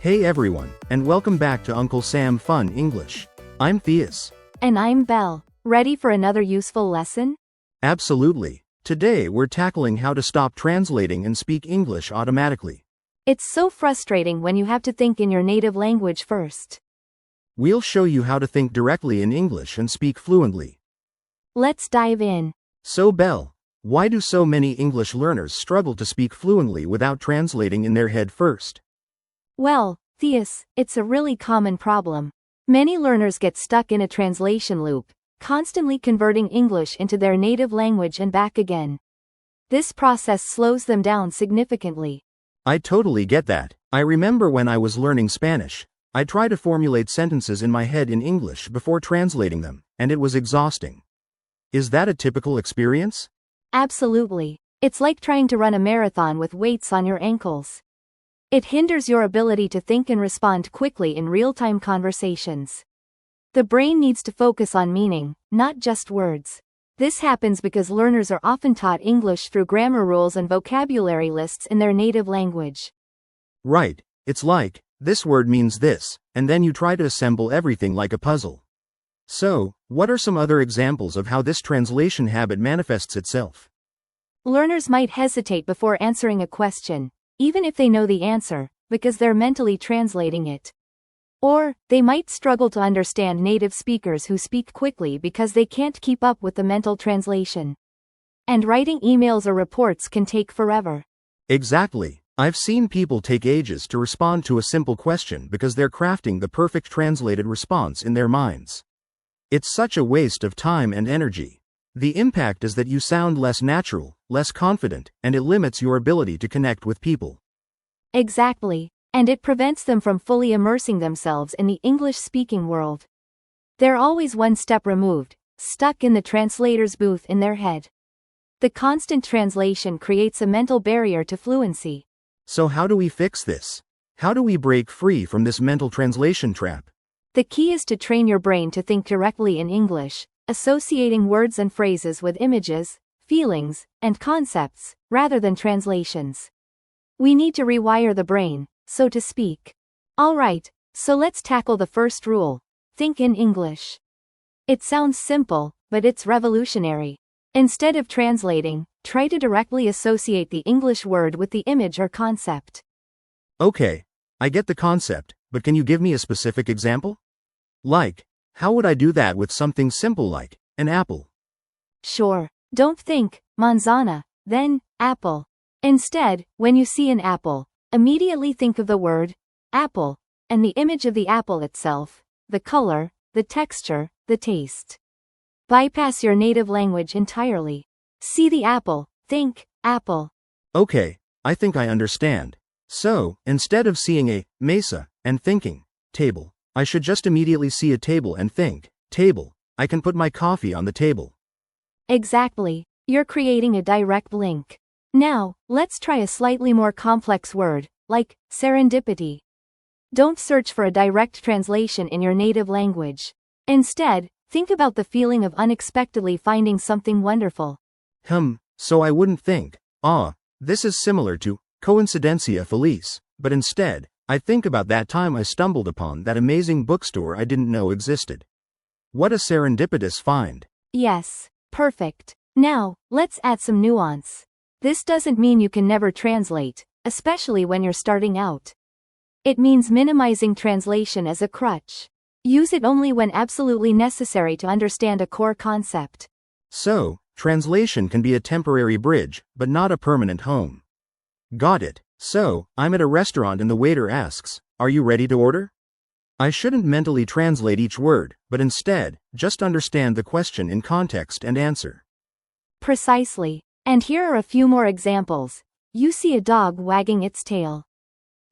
Hey everyone, and welcome back to Uncle Sam Fun English. I'm Theus. And I'm Belle. Ready for another useful lesson? Absolutely. Today we're tackling how to stop translating and speak English automatically. It's so frustrating when you have to think in your native language first. We'll show you how to think directly in English and speak fluently. Let's dive in. So Belle, why do so many English learners struggle to speak fluently without translating in their head first? Well, Theus, it's a really common problem. Many learners get stuck in a translation loop, constantly converting English into their native language and back again. This process slows them down significantly. I totally get that. I remember when I was learning Spanish, I tried to formulate sentences in my head in English before translating them, and it was exhausting. Is that a typical experience? Absolutely. It's like trying to run a marathon with weights on your ankles. It hinders your ability to think and respond quickly in real-time conversations. The brain needs to focus on meaning, not just words. This happens because learners are often taught English through grammar rules and vocabulary lists in their native language. Right, it's like, this word means this, and then you try to assemble everything like a puzzle. So, what are some other examples of how this translation habit manifests itself? Learners might hesitate before answering a question, even if they know the answer, because they're mentally translating it. Or, they might struggle to understand native speakers who speak quickly because they can't keep up with the mental translation. And writing emails or reports can take forever. Exactly. I've seen people take ages to respond to a simple question because they're crafting the perfect translated response in their minds. It's such a waste of time and energy. The impact is that you sound less natural, less confident, and it limits your ability to connect with people. Exactly. And it prevents them from fully immersing themselves in the English-speaking world. They're always one step removed, stuck in the translator's booth in their head. The constant translation creates a mental barrier to fluency. So how do we fix this? How do we break free from this mental translation trap? The key is to train your brain to think directly in English, associating words and phrases with images, feelings, and concepts, rather than translations. We need to rewire the brain, so to speak. Alright, so let's tackle the first rule. Think in English. It sounds simple, but it's revolutionary. Instead of translating, try to directly associate the English word with the image or concept. Okay, I get the concept, but can you give me a specific example? Like, how would I do that with something simple like an apple? Sure, don't think manzana, then apple. Instead, when you see an apple, immediately think of the word apple and the image of the apple itself, the color, the texture, the taste. Bypass your native language entirely. See the apple, think apple. Okay, I think I understand. So, instead of seeing a mesa and thinking table, I should just immediately see a table and think table. I can put my coffee on the table. Exactly. You're creating a direct link. Now, let's try a slightly more complex word, like serendipity. Don't search for a direct translation in your native language. Instead, think about the feeling of unexpectedly finding something wonderful. So I wouldn't think, this is similar to coincidencia feliz, but instead, I think about that time I stumbled upon that amazing bookstore I didn't know existed. What a serendipitous find. Yes, perfect. Now, let's add some nuance. This doesn't mean you can never translate, especially when you're starting out. It means minimizing translation as a crutch. Use it only when absolutely necessary to understand a core concept. So, translation can be a temporary bridge, but not a permanent home. Got it. So, I'm at a restaurant and the waiter asks, "Are you ready to order?" I shouldn't mentally translate each word, but instead, just understand the question in context and answer. Precisely. And here are a few more examples. You see a dog wagging its tail.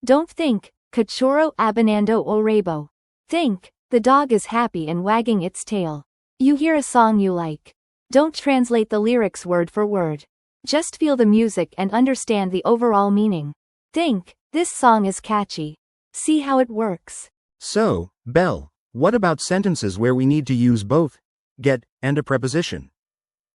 Don't think, cachorro abanando o rabo. Think, the dog is happy and wagging its tail. You hear a song you like. Don't translate the lyrics word for word. Just feel the music and understand the overall meaning. Think, this song is catchy. See how it works. So, Belle, what about sentences where we need to use both get and a preposition?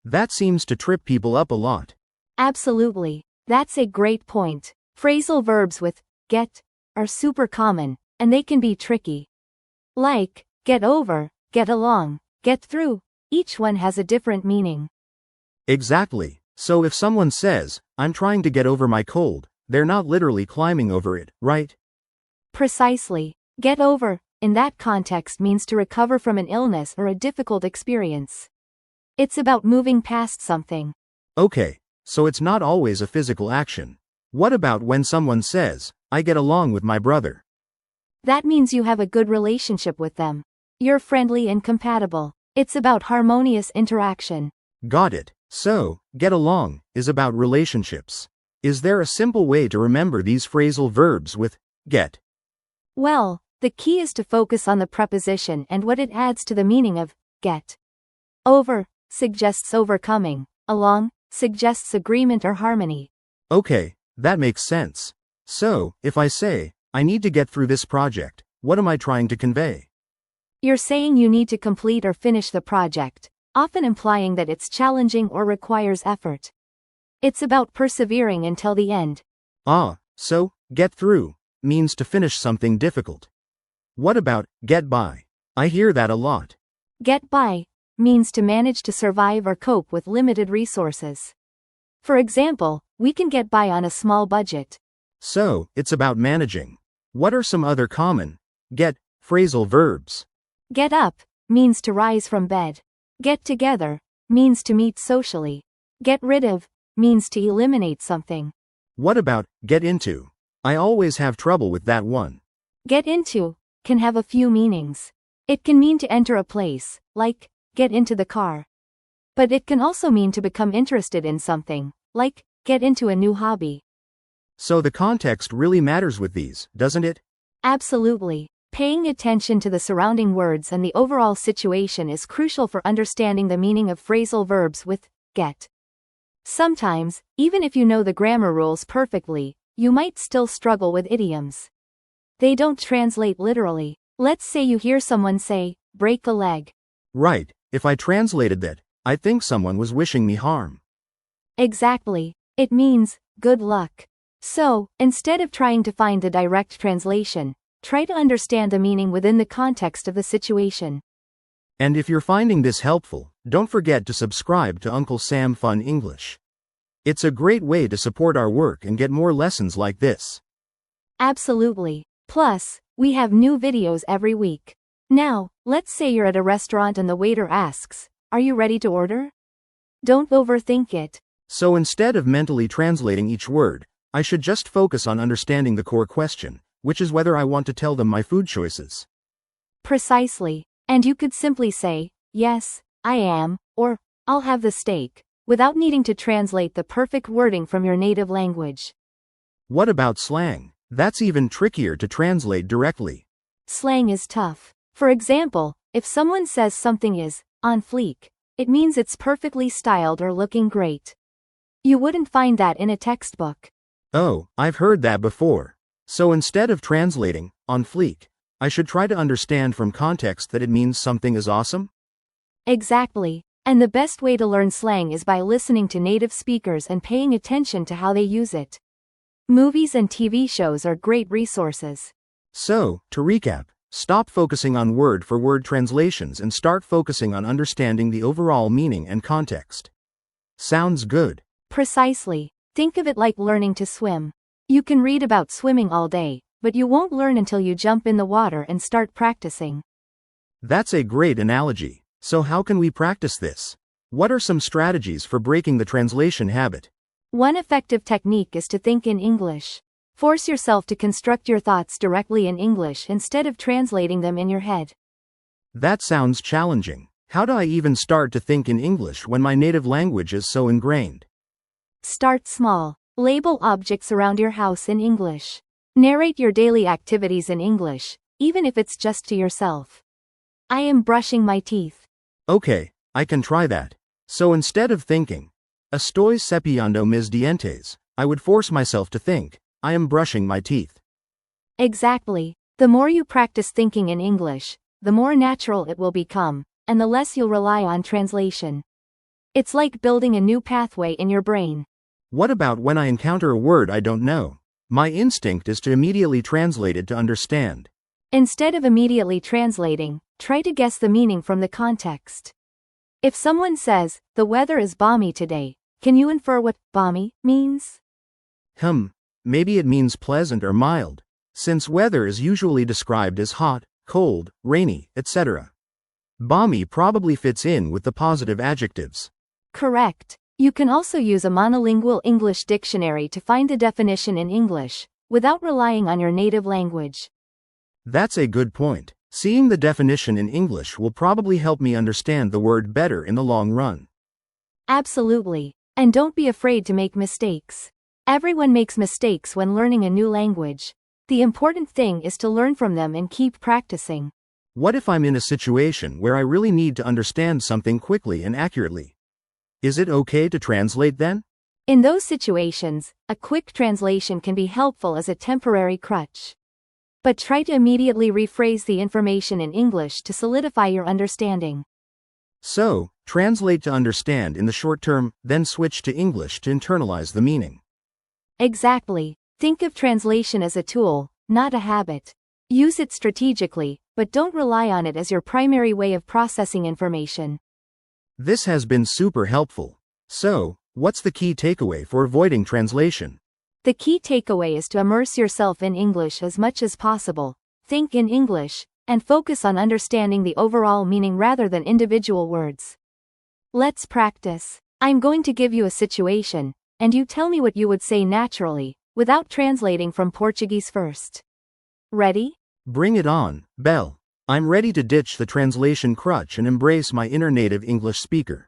That seems to trip people up a lot. Absolutely. That's a great point. Phrasal verbs with get are super common, and they can be tricky. Like, get over, get along, get through, each one has a different meaning. Exactly. So if someone says, I'm trying to get over my cold, they're not literally climbing over it, right? Precisely. Get over, in that context, means to recover from an illness or a difficult experience. It's about moving past something. Okay, so it's not always a physical action. What about when someone says, I get along with my brother? That means you have a good relationship with them. You're friendly and compatible. It's about harmonious interaction. Got it. So, get along is about relationships. Is there a simple way to remember these phrasal verbs with get? Well, the key is to focus on the preposition and what it adds to the meaning of get. Over suggests overcoming. Along suggests agreement or harmony. Okay, that makes sense. So, if I say, I need to get through this project, what am I trying to convey? You're saying you need to complete or finish the project, often implying that it's challenging or requires effort. It's about persevering until the end. So, get through means to finish something difficult. What about get by? I hear that a lot. Get by means to manage to survive or cope with limited resources. For example, we can get by on a small budget. So, it's about managing. What are some other common get phrasal verbs? Get up means to rise from bed. Get together means to meet socially. Get rid of means to eliminate something. What about get into? I always have trouble with that one. Get into can have a few meanings. It can mean to enter a place, like get into the car. But it can also mean to become interested in something, like get into a new hobby. So the context really matters with these, doesn't it? Absolutely. Paying attention to the surrounding words and the overall situation is crucial for understanding the meaning of phrasal verbs with get. Sometimes, even if you know the grammar rules perfectly, you might still struggle with idioms. They don't translate literally. Let's say you hear someone say, break a leg. Right, if I translated that, I think someone was wishing me harm. Exactly. It means, good luck. So, instead of trying to find the direct translation, try to understand the meaning within the context of the situation. And if you're finding this helpful, don't forget to subscribe to Uncle Sam Fun English. It's a great way to support our work and get more lessons like this. Absolutely. Plus, we have new videos every week. Now, let's say you're at a restaurant and the waiter asks, are you ready to order? Don't overthink it. So instead of mentally translating each word, I should just focus on understanding the core question, which is whether I want to tell them my food choices. Precisely. And you could simply say, yes, I am, or I'll have the steak, without needing to translate the perfect wording from your native language. What about slang? That's even trickier to translate directly. Slang is tough. For example, if someone says something is on fleek, it means it's perfectly styled or looking great. You wouldn't find that in a textbook. Oh, I've heard that before. So instead of translating on fleek, I should try to understand from context that it means something is awesome? Exactly. And the best way to learn slang is by listening to native speakers and paying attention to how they use it. Movies and TV shows are great resources. So, to recap, stop focusing on word-for-word translations and start focusing on understanding the overall meaning and context. Sounds good. Precisely. Think of it like learning to swim. You can read about swimming all day, but you won't learn until you jump in the water and start practicing. That's a great analogy. So how can we practice this? What are some strategies for breaking the translation habit? One effective technique is to think in English. Force yourself to construct your thoughts directly in English instead of translating them in your head. That sounds challenging. How do I even start to think in English when my native language is so ingrained? Start small. Label objects around your house in English. Narrate your daily activities in English, even if it's just to yourself. I am brushing my teeth. Okay, I can try that. So instead of thinking, estoy cepillando mis dientes, I would force myself to think, I am brushing my teeth. Exactly. The more you practice thinking in English, the more natural it will become, and the less you'll rely on translation. It's like building a new pathway in your brain. What about when I encounter a word I don't know? My instinct is to immediately translate it to understand. Instead of immediately translating, try to guess the meaning from the context. If someone says, "The weather is balmy today," can you infer what balmy means? Maybe it means pleasant or mild, since weather is usually described as hot, cold, rainy, etc. Balmy probably fits in with the positive adjectives. Correct. You can also use a monolingual English dictionary to find the definition in English, without relying on your native language. That's a good point. Seeing the definition in English will probably help me understand the word better in the long run. Absolutely. And don't be afraid to make mistakes. Everyone makes mistakes when learning a new language. The important thing is to learn from them and keep practicing. What if I'm in a situation where I really need to understand something quickly and accurately? Is it okay to translate then? In those situations, a quick translation can be helpful as a temporary crutch. But try to immediately rephrase the information in English to solidify your understanding. So, translate to understand in the short term, then switch to English to internalize the meaning. Exactly. Think of translation as a tool, not a habit. Use it strategically, but don't rely on it as your primary way of processing information. This has been super helpful. So, what's the key takeaway for avoiding translation? The key takeaway is to immerse yourself in English as much as possible, think in English, and focus on understanding the overall meaning rather than individual words. Let's practice. I'm going to give you a situation, and you tell me what you would say naturally, without translating from Portuguese first. Ready? Bring it on, Belle. I'm ready to ditch the translation crutch and embrace my inner native English speaker.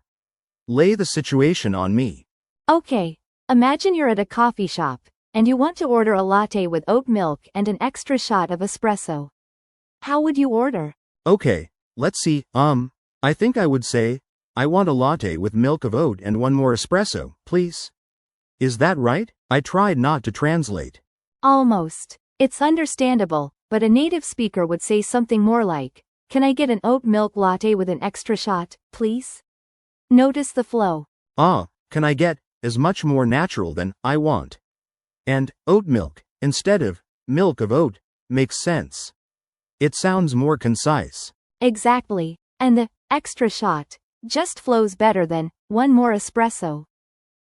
Lay the situation on me. Okay. Imagine you're at a coffee shop, and you want to order a latte with oat milk and an extra shot of espresso. How would you order? Okay, let's see, I think I would say, I want a latte with milk of oat and one more espresso, please. Is that right? I tried not to translate. Almost. It's understandable, but a native speaker would say something more like, "Can I get an oat milk latte with an extra shot, please?" Notice the flow. Can I get, is much more natural than, I want. And, oat milk, instead of, milk of oat, makes sense. It sounds more concise. Exactly. And the, extra shot, just flows better than, one more espresso.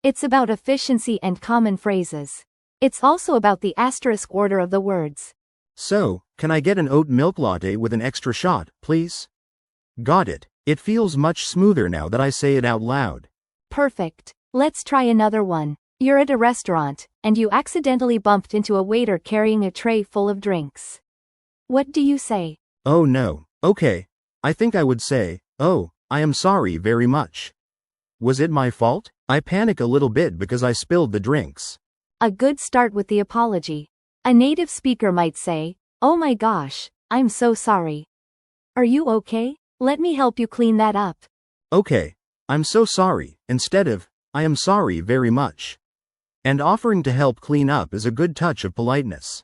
It's about efficiency and common phrases. It's also about the asterisk order of the words. So, can I get an oat milk latte with an extra shot, please? Got it. It feels much smoother now that I say it out loud. Perfect. Let's try another one. You're at a restaurant, and you accidentally bumped into a waiter carrying a tray full of drinks. What do you say? Oh no. Okay. I think I would say, "Oh, I am sorry very much. Was it my fault?" I panic a little bit because I spilled the drinks. A good start with the apology. A native speaker might say, "Oh my gosh, I'm so sorry. Are you okay? Let me help you clean that up." Okay. I'm so sorry, instead of, "I am sorry very much." And offering to help clean up is a good touch of politeness.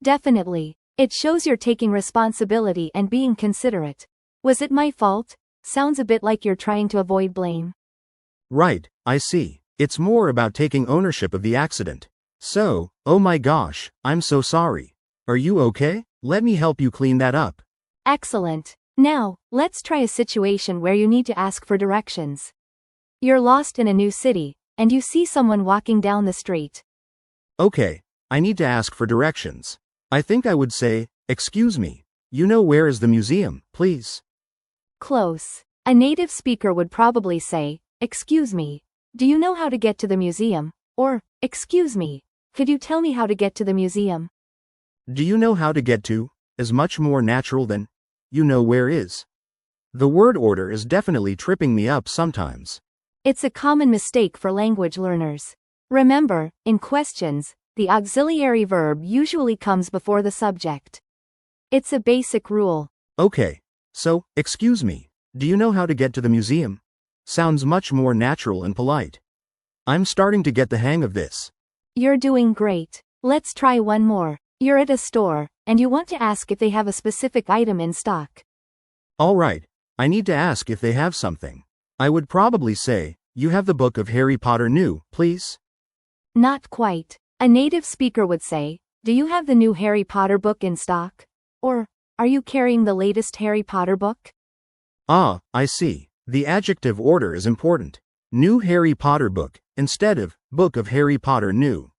Definitely. It shows you're taking responsibility and being considerate. "Was it my fault?" Sounds a bit like you're trying to avoid blame. Right, I see. It's more about taking ownership of the accident. So, "Oh my gosh, I'm so sorry. Are you okay? Let me help you clean that up." Excellent. Now, let's try a situation where you need to ask for directions. You're lost in a new city, and you see someone walking down the street. Okay, I need to ask for directions. I think I would say, "Excuse me, you know where is the museum, please?" Close. A native speaker would probably say, "Excuse me, do you know how to get to the museum?" Or, "Excuse me, could you tell me how to get to the museum?" Do you know how to get to, is much more natural than, you know where is. The word order is definitely tripping me up sometimes. It's a common mistake for language learners. Remember, in questions, the auxiliary verb usually comes before the subject. It's a basic rule. Okay, so, "Excuse me, do you know how to get to the museum?" Sounds much more natural and polite. I'm starting to get the hang of this. You're doing great. Let's try one more. You're at a store, and you want to ask if they have a specific item in stock. Alright, I need to ask if they have something. I would probably say, "You have the book of Harry Potter new, please?" Not quite. A native speaker would say, "Do you have the new Harry Potter book in stock?" Or, "Are you carrying the latest Harry Potter book?" Ah, I see. The adjective order is important. New Harry Potter book, instead of Book of Harry Potter New.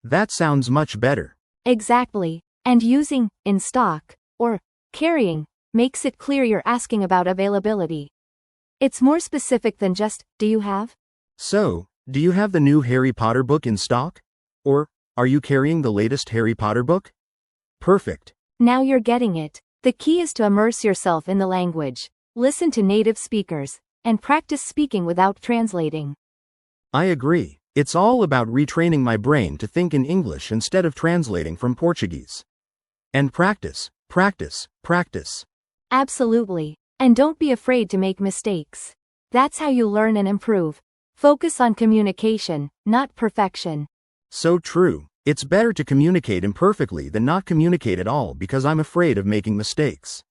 That sounds much better. Exactly. And using in stock or carrying makes it clear you're asking about availability. It's more specific than just, "Do you have?" So, do you have the new Harry Potter book in stock? Or, are you carrying the latest Harry Potter book? Perfect. Now you're getting it. The key is to immerse yourself in the language, listen to native speakers, and practice speaking without translating. I agree. It's all about retraining my brain to think in English instead of translating from Portuguese. And practice, practice, practice. Absolutely. And don't be afraid to make mistakes. That's how you learn and improve. Focus on communication, not perfection. So true. It's better to communicate imperfectly than not communicate at all because I'm afraid of making mistakes.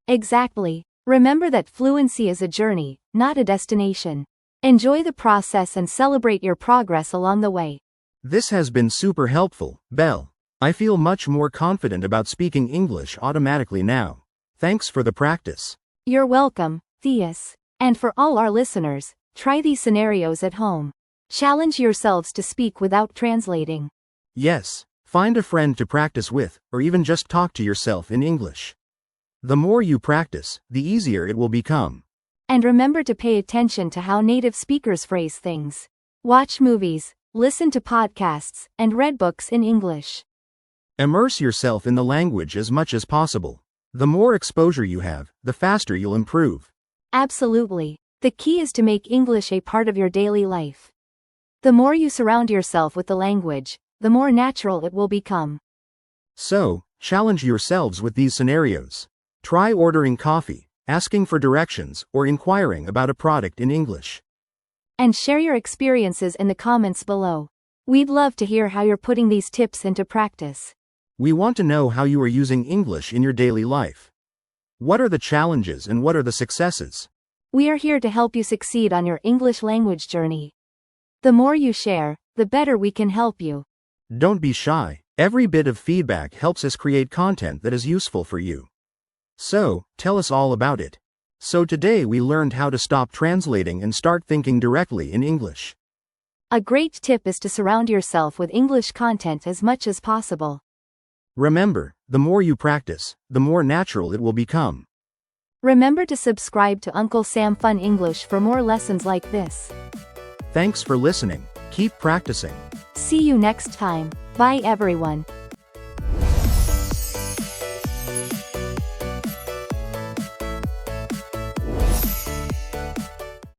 Exactly. Remember that fluency is a journey, not a destination. Enjoy the process and celebrate your progress along the way. This has been super helpful, Belle. I feel much more confident about speaking English automatically now. Thanks for the practice. You're welcome, Theus. And for all our listeners, try these scenarios at home. Challenge yourselves to speak without translating. Yes, find a friend to practice with, or even just talk to yourself in English. The more you practice, the easier it will become. And remember to pay attention to how native speakers phrase things. Watch movies, listen to podcasts, and read books in English. Immerse yourself in the language as much as possible. The more exposure you have, the faster you'll improve. Absolutely. The key is to make English a part of your daily life. The more you surround yourself with the language, the more natural it will become. So, challenge yourselves with these scenarios. Try ordering coffee, asking for directions, or inquiring about a product in English. And share your experiences in the comments below. We'd love to hear how you're putting these tips into practice. We want to know how you are using English in your daily life. What are the challenges and what are the successes? We are here to help you succeed on your English language journey. The more you share, the better we can help you. Don't be shy. Every bit of feedback helps us create content that is useful for you. So, tell us all about it. So today we learned how to stop translating and start thinking directly in English. A great tip is to surround yourself with English content as much as possible. Remember, the more you practice, the more natural it will become. Remember to subscribe to Uncle Sam Fun English for more lessons like this. Thanks for listening. Keep practicing. See you next time. Bye everyone.